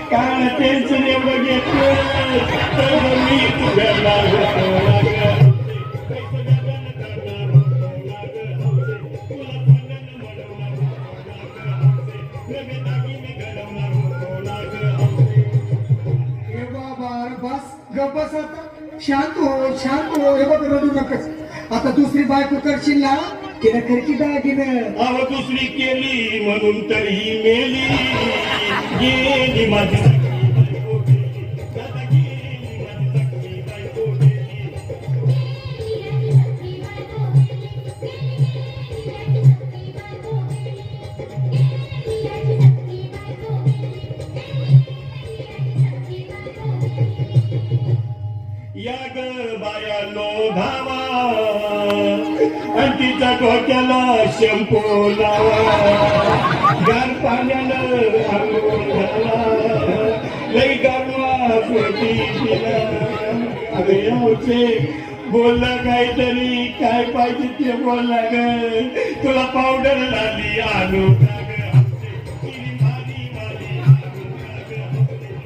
काय टेन्शन एवढं घेतलं तर मी तुझ्या बस आता शांत हो हे बघ रडू नकच आता दुसरी बायको करशील ना तिला खरची दागिनं अव दुसरी केली म्हणून तरी मेली गेली माझी या ग बायानो धावा आणि तिच्या डोक्याला शॅम्पू लावा गार पाण्यानं आंघोळ घाला लई गारवा सोटी तिला अरे यावचे बोलला काहीतरी काय पाहिजे ते बोलला ग तुला पावडर लाली आणू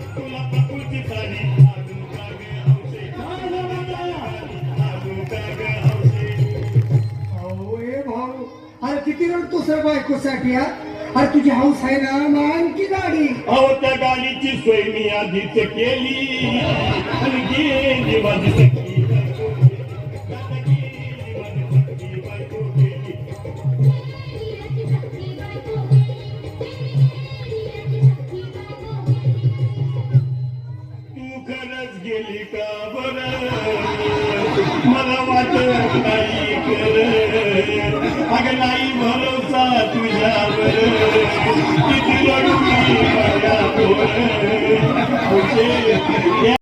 तुला पकुची साडी अरे किती रडतो सर बायकोसाठी अरे तुझी हाऊस आहे ना मान की गाडी अहो त्या गाडीची सोय मी आधीच केली आणि गेली माझी सखी तू खरंच गेली का बरं मला वाटत नाही अगं नाही भरोसा तुझ्यावर किती रडू